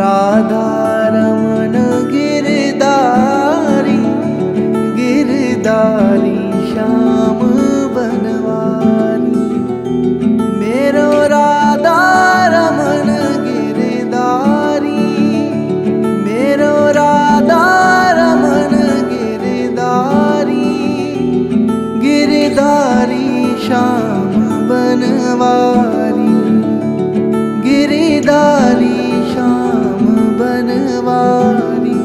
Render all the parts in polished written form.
राधा रमन गिरधारी, गिरधारी श्याम बनवारी। मेरो राधा रमन गिरधारी, मेरो राधा रमन गिरधारी, गिरधारी श्याम बनवारी, गिरधारी श्याम बनवारी।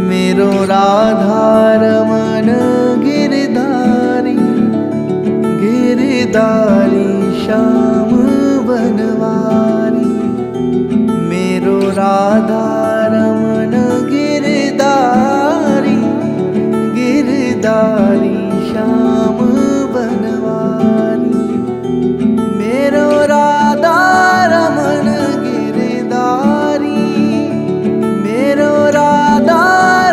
मेरो राधा रमन गिरधारी, गिरधारी श्याम बनवारी। मेरो राधा रमन गिरधारी, गिरधारी श्याम बनवारी। मेरो राधा रमन गिरधारी, मेरो राधा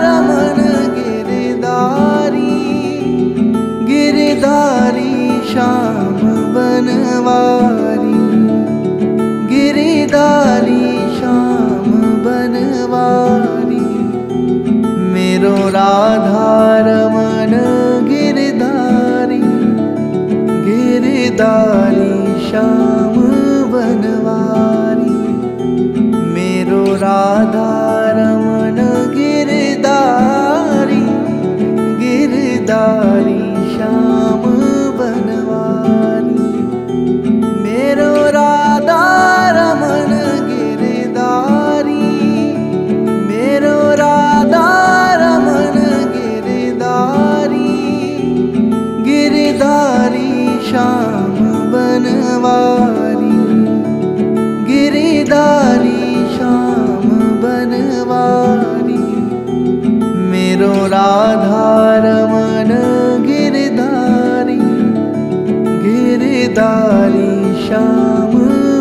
रमन गिरधारी, गिरधारी श्याम बनवारी, गिरधारी श्याम बनवारी। मेरो राधा रमन गिरधारी, गिरधारी श्याम बनवारी। मेरो राधा रमन गिरधारी, गिरधारी श्याम बनवारी। मेरो राधा रमन गिरधारी, मेरो राधा रमन गिरधारी, गिरधारी श्याम बनवारी, गिरधारी श्याम बनवारी। मेरो राधा रमन गिरधारी, गिरधारी श्याम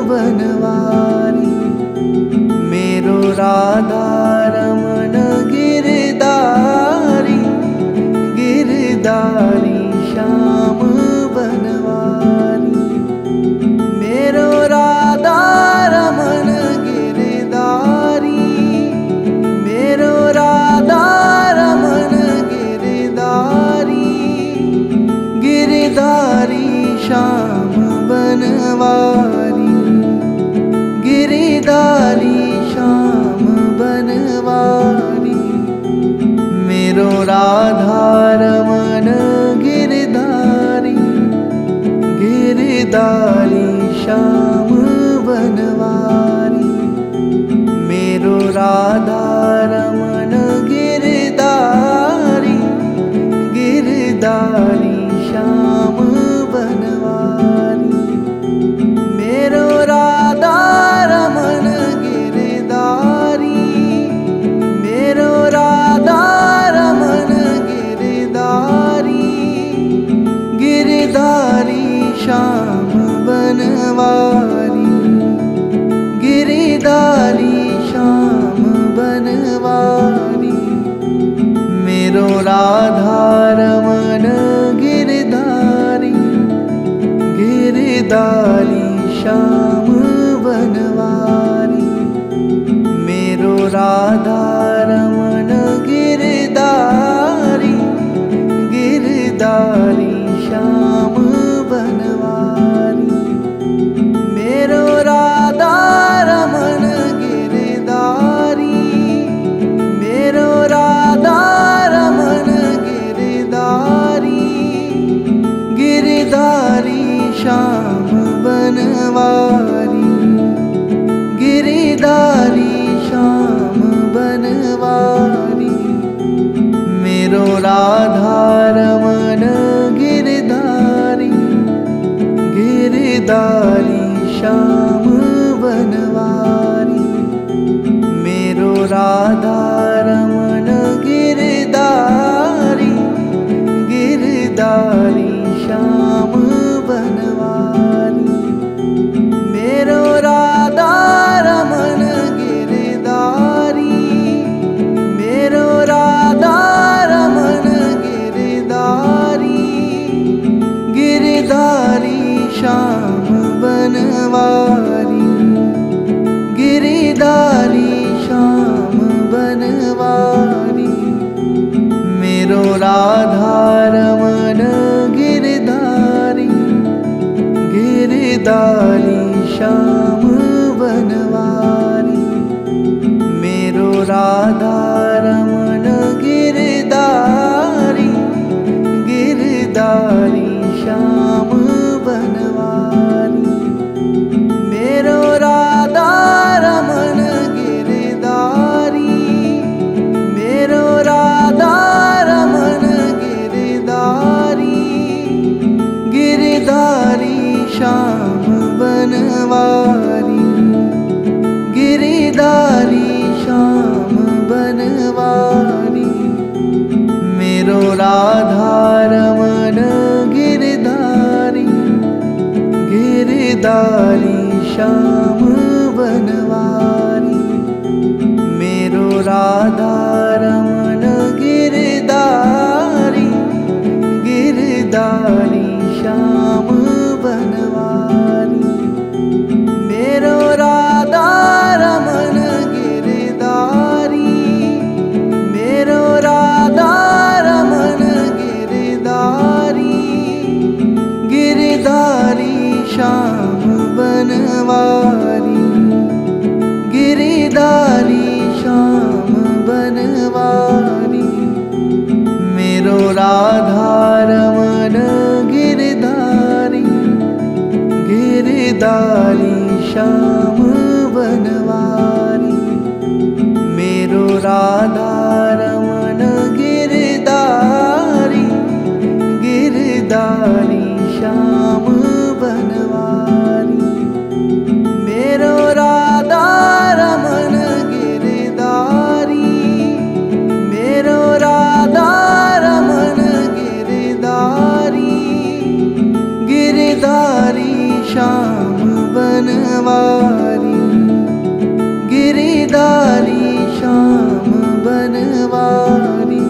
बनवारी। मेरो राधा रमन गिरधारी, गिरधारी श्याम बनवारी। मेरो राधा रमन गिरधारी, मेरो राधा रमन गिरधारी, गिरधारी श्याम बनवारी, गिरधारी श्याम बनवारी। मेरो राधा रमन गिरधारी, गिरधारी श्याम बनवारी। मेरो राधा रमन गिरधारी, गिरधारी श्याम बनवारी। मेरो राधा रमन गिरधारी, मेरो राधा रमन गिरधारी, गिरधारी श्याम बनवारी, गिरधारी श्याम बनवारी। मेरो राधा रमन गिरधारी, गिरधारी श्याम बनवारी। मेरो राधा रमन गिरधारी, गिरधारी श्याम बनवारी। मेरो राधा रमन गिरधारी, मेरो राधा रमन गिरधारी, गिरधारी श्याम बनवारी, गिरधारी श्याम बनवारी। मेरो राधा रमन गिरधारी, गिरधारी श्याम बनवारी। मेरो राधा रमन गिरधारी, गिरधारी श्याम बनवारी। मेरो राधा रमन गिरधारी, मेरो राधा रमन गिरधारी, गिरधारी श्याम बनवारी, गिरधारी बनवारी। मेरो राधा रमन गिरधारी, गिरधारी श्याम बनवारी। मेरो राधा रमन गिरधारी, मेरो राधा रमन गिरधारी, गिरधारी श्याम बनवारी, गिरधारी श्याम बनवारी। मेरो राधा रमन गिरधारी, गिरधारी श्याम बनवारी। मेरो राधा रमन गिरधारी, गिरधारी श्याम बनवारी। मेरो राधा रमन गिरधारी, मेरो राधा रमन गिरधारी, गिरधारी श्याम बनवारी, गिरधारी श्याम बनवारी। मेरो राधा रमन गिरधारी, गिरधारी श्याम बनवारी। मेरो राधा रमन गिरधारी, गिरधारी श्याम बनवारी। मेरो राधा रमन गिरधारी, मेरो राधा रमन गिरधारी, गिरधारी श्याम बनवारी, गिरधारी श्याम बनवारी।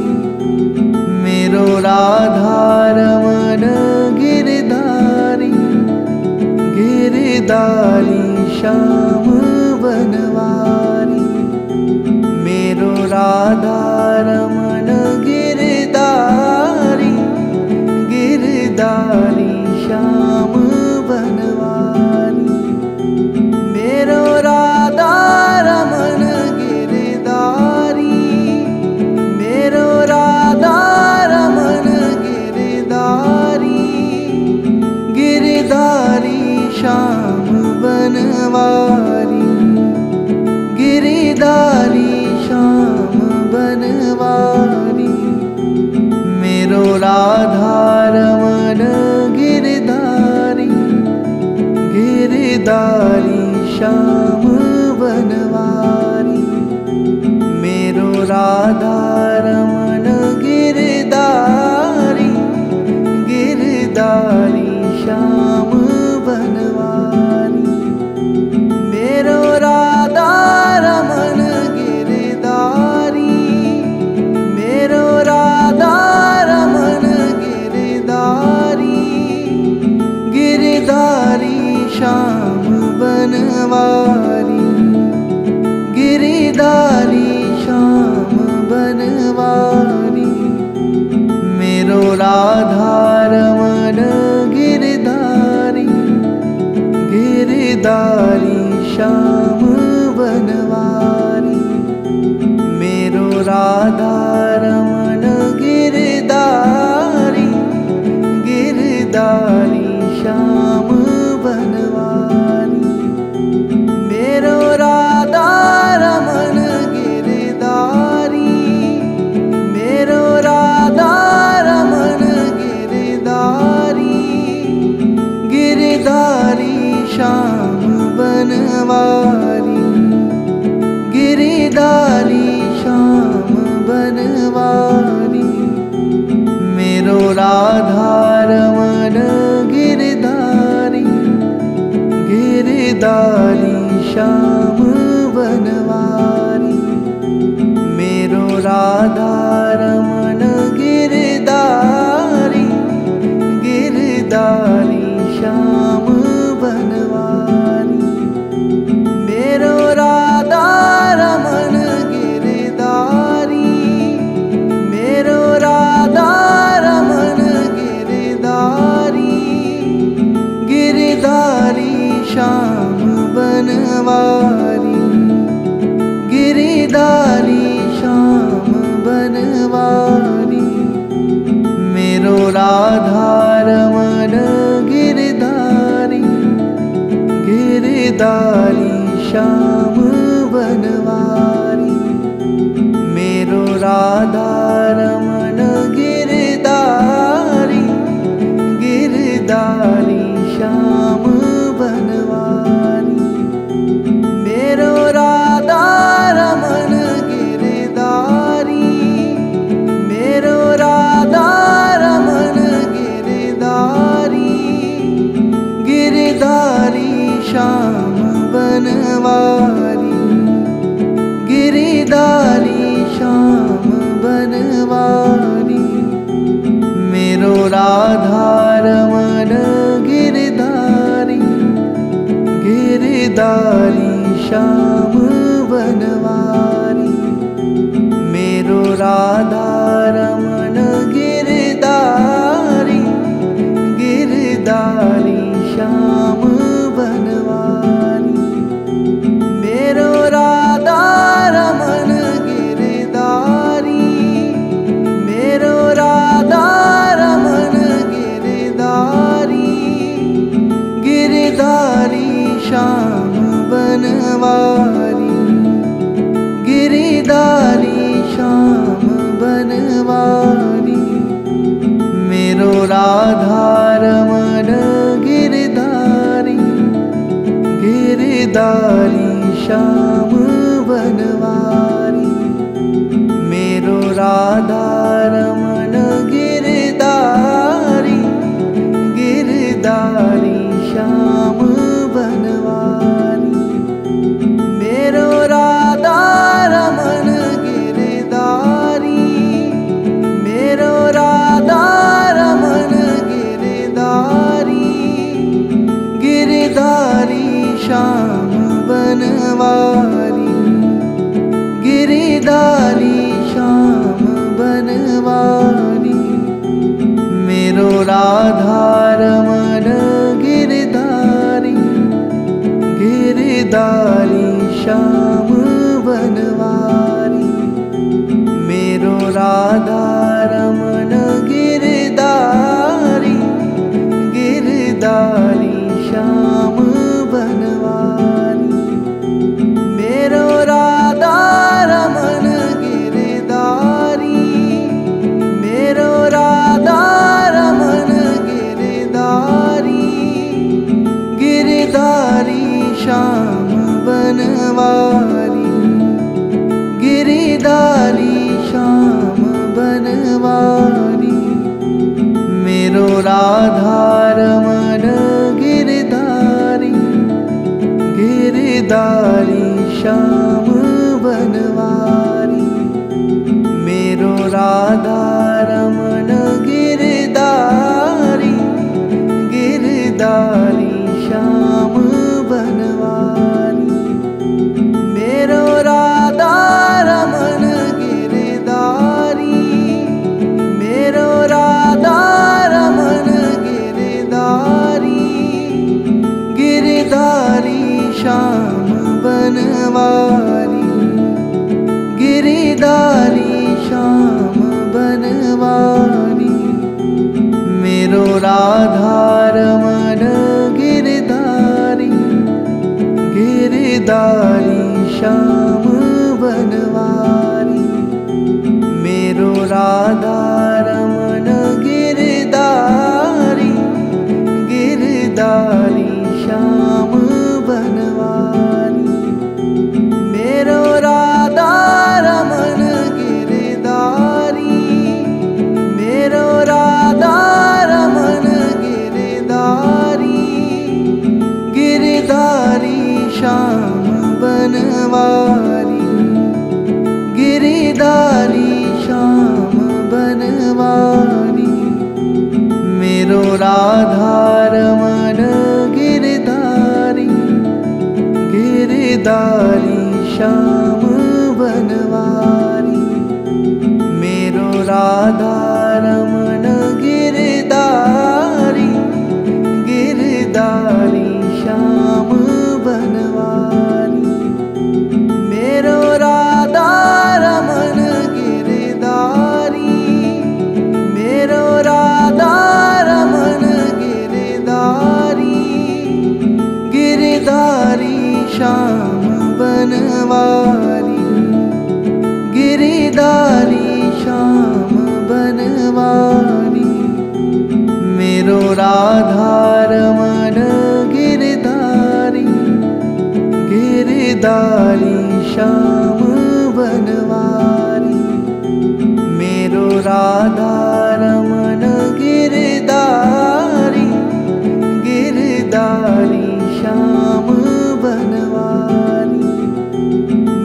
मेरो राधा रमन गिरधारी, गिरधारी श्याम बनवारी। मेरो राधा रमन गिरधारी, गिरधारी श्याम बनवारी। मेरो राधा रमन गिरधारी, मेरो राधा रमन गिरधारी, गिरधारी श्याम बनवारी, गिरधारी श्याम बनवारी। मेरो राधा रमन गिरधारी, गिरधारी श्याम बनवारी। मेरो राधा रमन गिरधारी, गिरधारी श्याम बनवारी। मेरो राधा रमन गिरधारी, मेरो राधा रमन गिरधारी, गिरधारी श्याम बनवारी, गिरधारी श्याम बनवारी। मेरो राधा रमन गिरधारी, गिरधारी श्याम बनवारी। मेरो राधा रमन गिरधारी, गिरधारी श्याम बनवारी। मेरो राधा रमन गिरधारी, मेरो राधा रमन गिरधारी, गिरधारी श्याम बनवारी, गिरधारी श्याम बनवारी। मेरो राधा रमन गिरधारी, गिरधारी श्याम बनवारी। मेरो राधा रमन गिरधारी, गिरधारी श्याम बनवारी। मेरो राधा रमन गिरधारी, मेरो राधा रमन गिरधारी, गिरधारी श्याम बनवारी। बनवारी, गिरिधारी श्याम बनवारी। मेरो राधा रमन गिरधारी, गिरधारी श्याम बनवारी। मेरो राधा रमन गिरधारी, गिरधारी श्याम बनवारी। मेरो राधा रमन गिरधारी, मेरो राधा रमन गिरधारी, गिरधारी श्याम बनवारी, गिरधारी श्याम बनवारी। मेरो राधा रमन गिरधारी, गिरधारी श्याम बनवारी। मेरो राधा रमन गिरधारी, गिरधारी श्याम बनवारी। मेरो राधा रमन गिरधारी, मेरो राधा रमन गिरधारी, गिरधारी श्याम बनवारी, गिरधारी श्याम बनवारी। मेरो राधा रमन गिरधारी, गिरधारी श्याम बनवारी। मेरो राधा रमन गिरधारी, गिरधारी श्याम बनवारी। मेरो राधा रमन गिरधारी, मेरो राधा रमन गिरधारी, गिरधारी श्याम बनवारी, गिरधारी श्याम बनवारी। मेरो राधा रमन गिरधारी, गिरधारी श्याम बनवारी। मेरो राधा रमन गिरधारी, गिरधारी श्याम बनवारी। मेरो राधा रमन गिरधारी, मेरो राधा रमन गिरधारी, गिरधारी श्याम बनवारी, गिरधारी श्याम बनवारी। मेरो राधा रमन गिरधारी, गिरधारी श्याम बनवारी। मेरो राधा रमन गिरधारी, गिरधारी श्याम बनवारी। मेरो राधा रमन गिरधारी, मेरो राधा रमन गिरधारी, गिरधारी श्याम बनवारी, गिरधारी श्याम बनवारी। मेरो राधा रमन गिरधारी, गिरधारी श्याम बनवारी। मेरो राधा रमन गिरधारी, गिरधारी श्याम बनवारी। मेरो राधा रमन गिरधारी, मेरो राधा रमन गिरधारी, गिरधारी श्याम बनवारी, गिरधारी श्याम बनवारी। मेरो राधा रमन गिरधारी, गिरधारी श्याम बनवारी। मेरो राधा रमन गिरधारी, गिरधारी श्याम बनवारी। बनवारी, गिरिधारी श्याम बनवारी, मेरो राधा रमण गिरधारी, गिरधारी श्याम बनवारी, मेरो राधा रमण गिरधारी, गिरधारी श्याम बनवारी,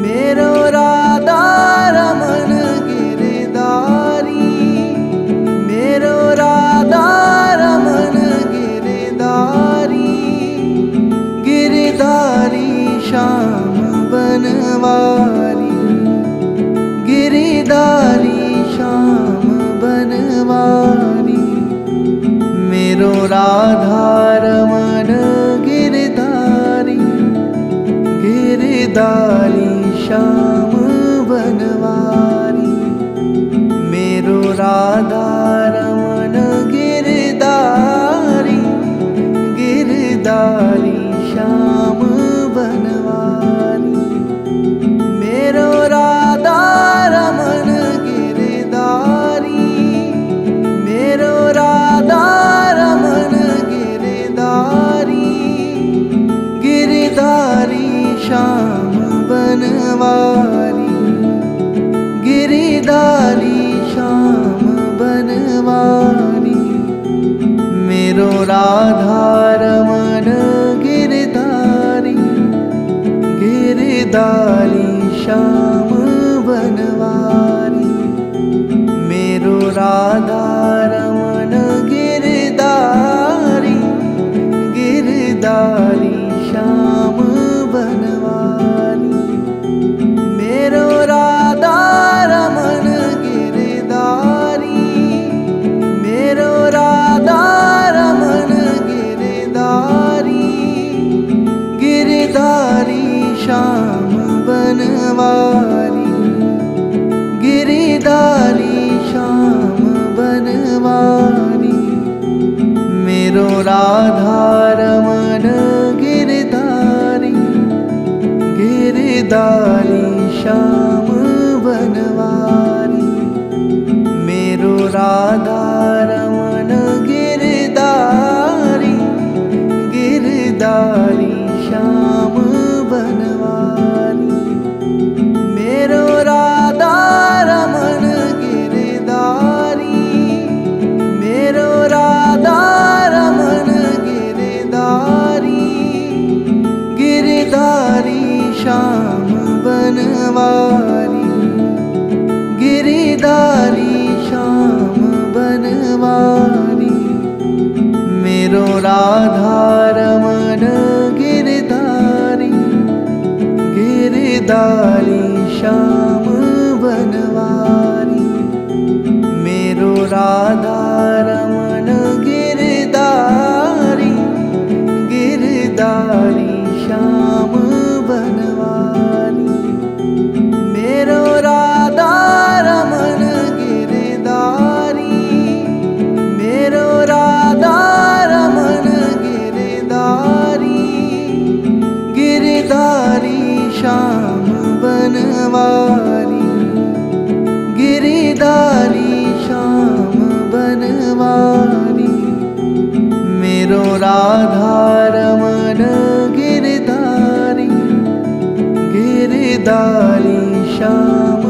मेरो राधा रमण गिरधारी, मेरो राधा रमण गिरधारी, गिरधारी श्याम बनवारी, गिरधारी श्याम बनवारी, मेरो राधा रमण गिरधारी, गिरधारी श्याम बनवारी, मेरो राधा रमण गिरधारी, गिरधारी श्याम बनवारी, मेरो राधा रमण गिरधारी, मेरो राधा रमण गिरधारी, गिरधारी श्याम बनवारी, गिरधारी श्याम बनवारी, मेरो राधा रमण गिरधारी, गिरधारी श्याम बनवारी, मेरो राधा रमण गिरधारी, गिरधारी श्याम बनवारी, मेरो राधा रमण गिरधारी, मेरो राधा रमण गिरधारी, गिरधारी श्याम बनवारी, गिरधारी श्याम बनवारी, मेरो राधा रमण गिरधारी, गिरधारी श्याम बनवारी, मेरो राधा रमण गिरधारी, गिरधारी श्याम बनवारी, मेरो राधा रमण गिरधारी, मेरो राधा रमण गिरधारी, गिरधारी श्याम बनवारी, गिरधारी श्याम बनवारी, मेरो राधा रमण गिरधारी, गिरधारी श्याम बनवारी, मेरो राधा रमण गिरधारी, गिरधारी श्याम बनवारी, मेरो राधा रमण गिरधारी, मेरो राधा रमण गिरधारी, गिरधारी श्याम बनवारी, गिरधारी श्याम बनवारी, मेरो राधा रमण गिरधारी, गिरधारी श्याम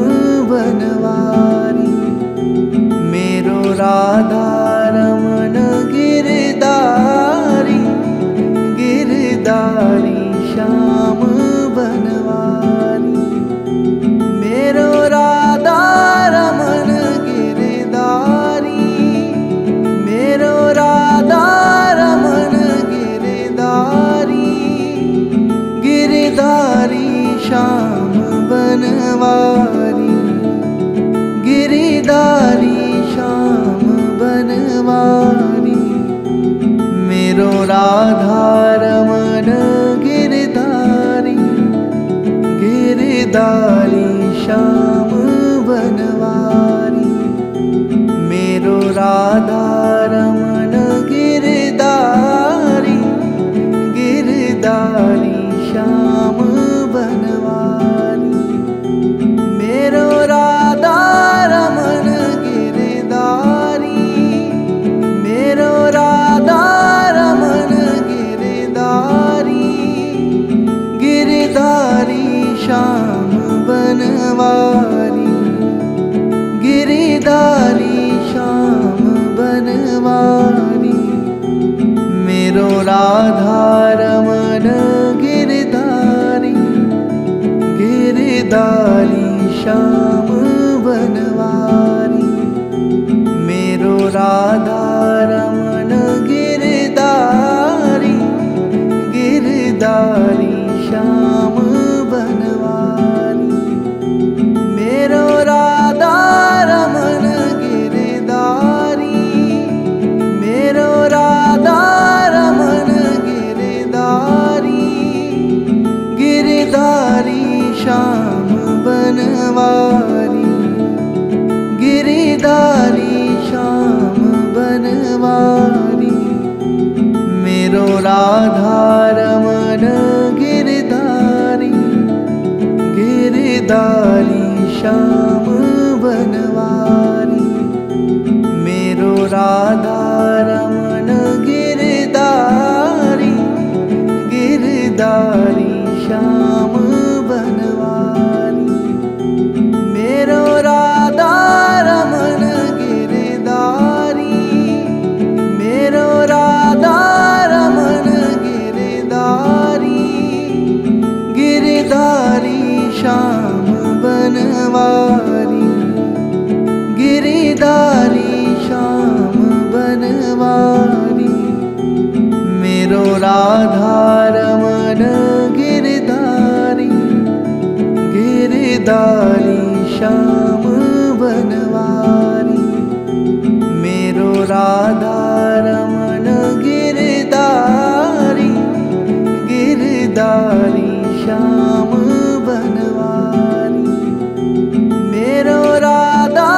बनवारी, मेरो राधा रमण गिरधारी, गिरधारी श्याम बनवारी, मेरो राधा रमण गिरधारी, मेरो राधा रमण गिरधारी, गिरधारी श्याम बनवारी, गिरधारी श्याम बनवारी, मेरो राधा रमण गिरधारी, गिरधारी श्याम बनवारी, मेरो राधा रमण गिरधारी, गिरधारी श्याम बनवारी। गिरधारी श्याम बनवारी, मेरो राधा रमन गिरधारी, गिरधारी श्याम बनवारी, मेरो राधा रमन गिरधारी, मेरो राधा रमन गिरधारी, गिरधारी श्याम बनवारी, गिरधारी श्याम बनवारी, मेरो राधा रमन गिरधारी, गिरधारी श्याम बनवारी, मेरो राधा रमन गिरधारी, गिरधारी श्याम बनवारी, मेरो राधा रमन गिरधारी, मेरो राधा रमन गिरधारी, गिरधारी श्याम बनवारी, गिरधारी श्याम बनवारी, मेरो राधा रमन गिरधारी, गिरधारी श्याम बनवारी, मेरो राधा रमन गिरधारी, गिरधारी श्याम बनवारी, मेरो राधा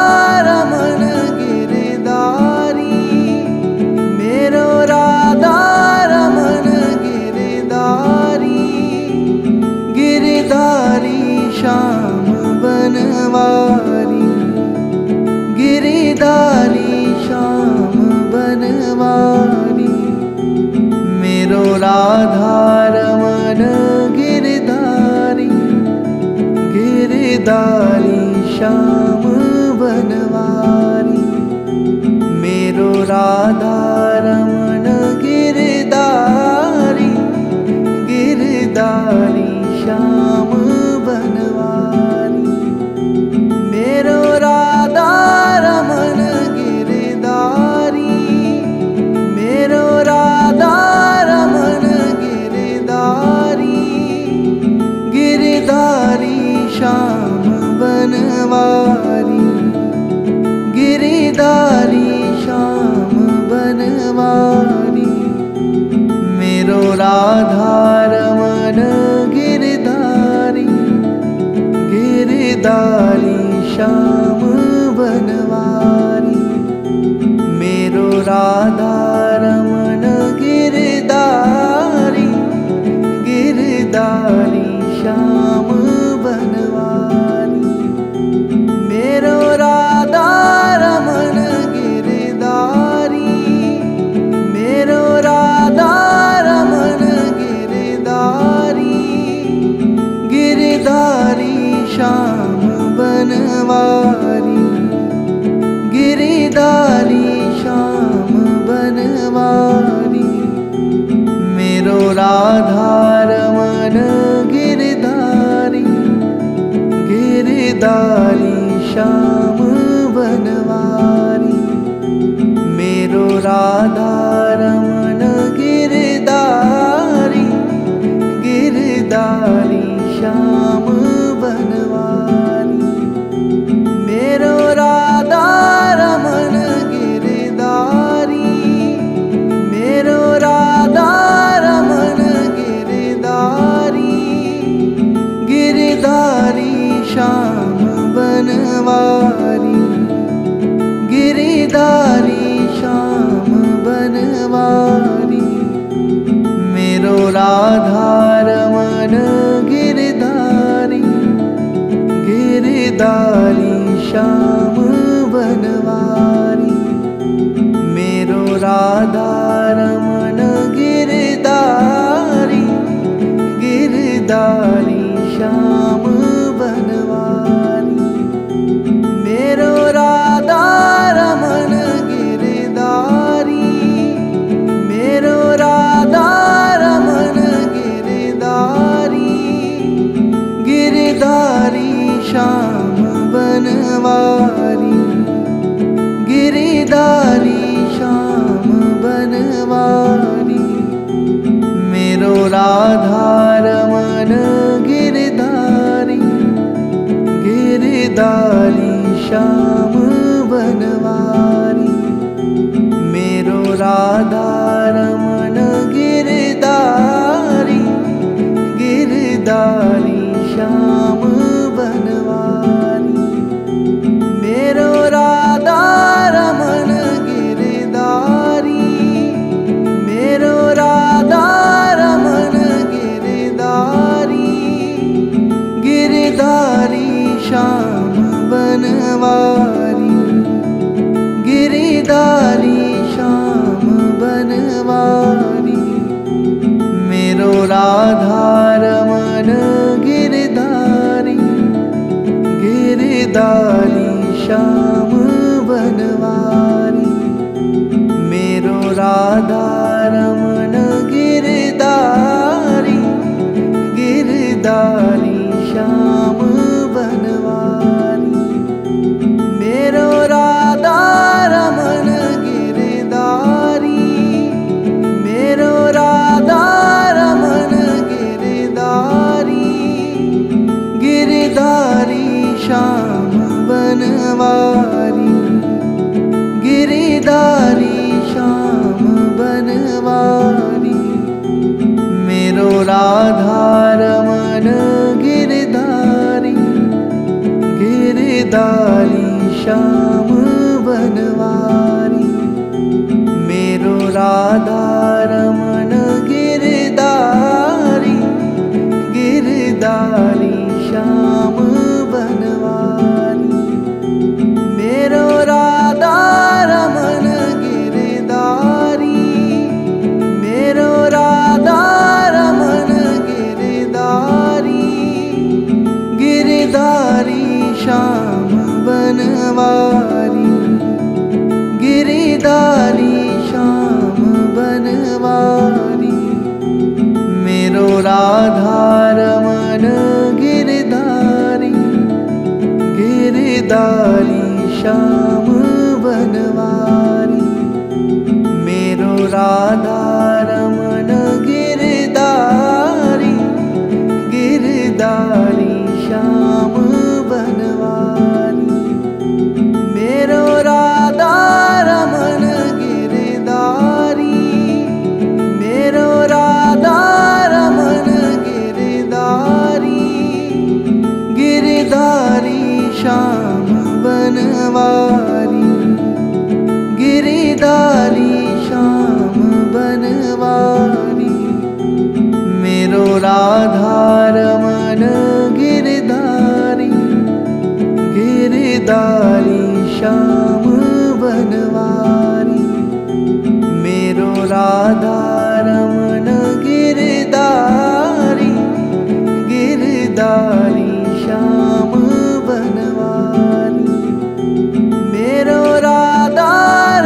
रमन गिरधारी, मेरो राधा रमन गिरधारी, गिरधारी श्याम बनवारी, गिरधारी श्याम बनवारी, मेरो राधा रमन गिरधारी, गिरधारी श्याम बनवारी, मेरो राधा रमन गिरधारी, गिरधारी श्याम बनवारी, मेरो राधा रमन गिरधारी, मेरो राधा रमन गिरधारी, गिरधारी श्याम बनवारी, गिरधारी श्याम बनवारी, मेरो राधा रमन गिरधारी, गिरधारी श्याम बनवारी, मेरो राधा रमन गिरधारी, गिरधारी श्याम बनवारी, मेरो राधा रमन गिरधारी, मेरो राधा रमन गिरधारी, गिरधारी श्याम बनवारी, गिरधारी श्याम बनवारी, मेरो राधा रमन गिरधारी, गिरधारी श्याम बनवारी, मेरो राधा रमन गिरधारी, गिरधारी श्याम बनवारी, मेरो राधा रमन गिरधारी, मेरो राधा रमन गिरधारी, गिरधारी श्याम बनवारी, गिरधारी श्याम बनवारी, मेरो राधा रमन गिरधारी, गिरधारी श्याम बनवारी, मेरो राधा रमन गिरधारी, गिरधारी श्याम बनवारी, मेरो राधा रमन गिरधारी, मेरो राधा रमन गिरधारी, गिरधारी बनवारी, गिरिधारी श्याम बनवारी। मेरो राधा रमन गिरधारी, गिरधारी श्याम बनवारी। मेरो राधा रमन गिरधारी, गिरधारी श्याम बनवारी। मेरो राधा रमन गिरधारी, मेरो राधा रमन गिरधारी, गिरधारी श्याम बनवारी, गिरधारी श्याम बनवारी। मेरो राधा रमन गिरधारी, गिरधारी श्याम बनवारी। मेरो राधा रमन गिरधारी, गिरधारी श्याम बनवारी। मेरो राधा रमन गिरधारी, मेरो राधा रमन गिरधारी, गिरधारी श्याम बनवारी, गिरधारी श्याम बनवारी। मेरो राधा रमन गिरधारी, गिरधारी श्याम बनवारी। मेरो राधा रमन गिरधारी, गिरधारी श्याम बनवारी। मेरो राधा रमन गिरधारी, मेरो राधा रमन गिरधारी, गिरधारी श्याम बनवारी, गिरधारी श्याम बनवारी। मेरो राधा रमन गिरधारी, गिरधारी श्याम बनवारी। मेरो राधा रमन गिरधारी, गिरधारी श्याम बनवारी। मेरो राधा रमन गिरधारी, मेरो राधा रमन गिरधारी, गिरधारी श्याम बनवारी, गिरधारी श्याम बनवारी। मेरो राधा रमन गिरधारी, गिरधारी श्याम बनवारी। मेरो राधा रमन गिरधारी, गिरधारी श्याम बनवारी। मेरो राधा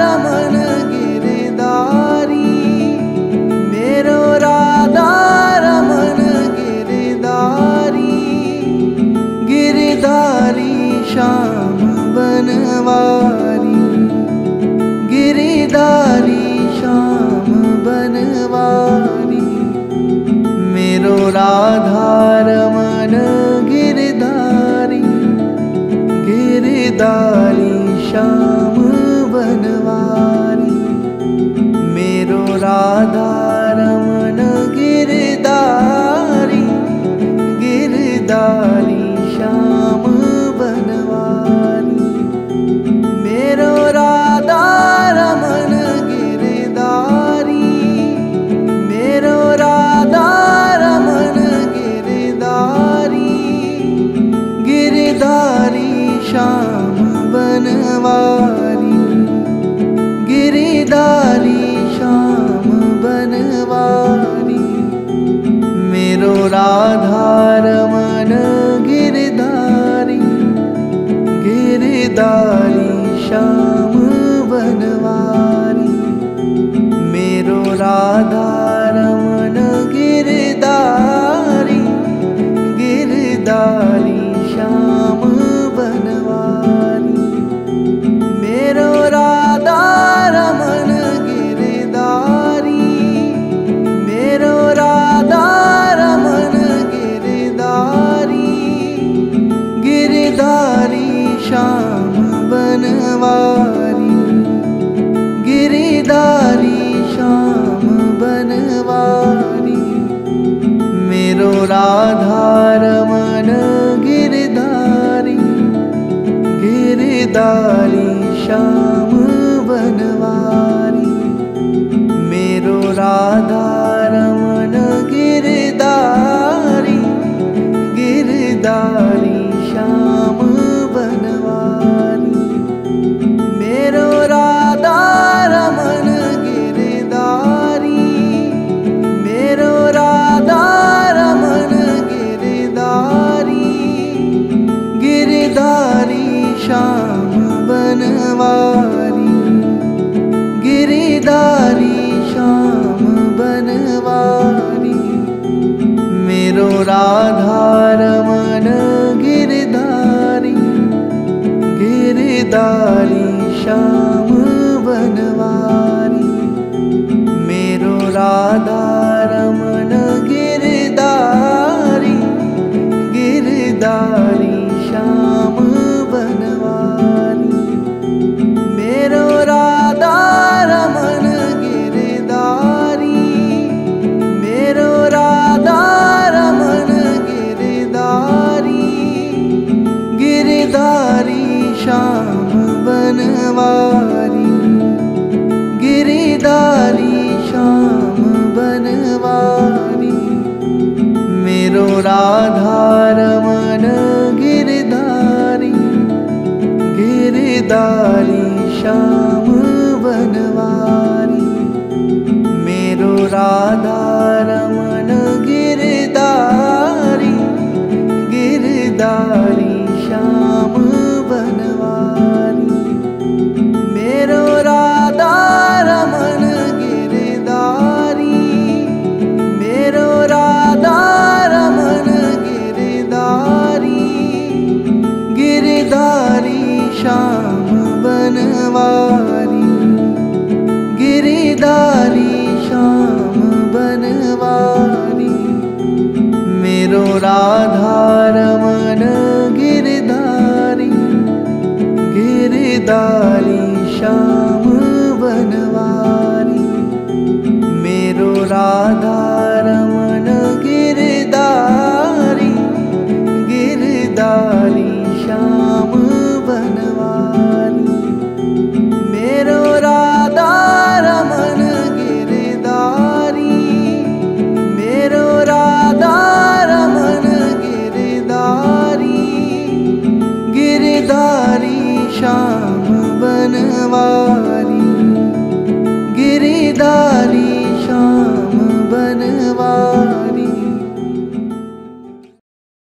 रमन गिरधारी, मेरो राधा रमन गिरधारी, गिरधारी श्याम बनवारी, गिरधारी श्याम बनवारी। मेरो राधा रमन गिरधारी, गिरधारी श्याम बनवारी। मेरो राधा रमन गिरधारी, गिरधारी श्याम बनवारी। मेरो राधा रमन गिरधारी, मेरो राधा रमन गिरधारी, गिरधारी श्याम बनवारी, गिरधारी श्याम बनवारी। मेरो राधा रमन गिरधारी, गिरधारी श्याम बनवारी। मेरो राधा रमन गिरधारी, गिरधारी श्याम बनवारी। बनवारी, गिरिधारी श्याम बनवारी। मेरो राधा रमन गिरधारी, गिरधारी श्याम बनवारी। मेरो राधा रमन गिरधारी, गिरधारी श्याम बनवारी। मेरो राधा रमन गिरधारी, मेरो राधा रमन गिरधारी, गिरधारी श्याम बनवारी, गिरधारी श्याम बनवारी। मेरो राधा रमन गिरधारी, गिरधारी श्याम बनवारी। मेरो राधा रमन गिरधारी, गिरधारी श्याम बनवारी। मेरो राधा रमन गिरधारी, मेरो राधा रमन गिरधारी, गिरधारी श्याम बनवारी, गिरधारी श्याम बनवारी। मेरो राधा रमन गिरधारी, गिरधारी श्याम बनवारी। मेरो राधा रमन गिरधारी, गिरधारी श्याम बनवारी।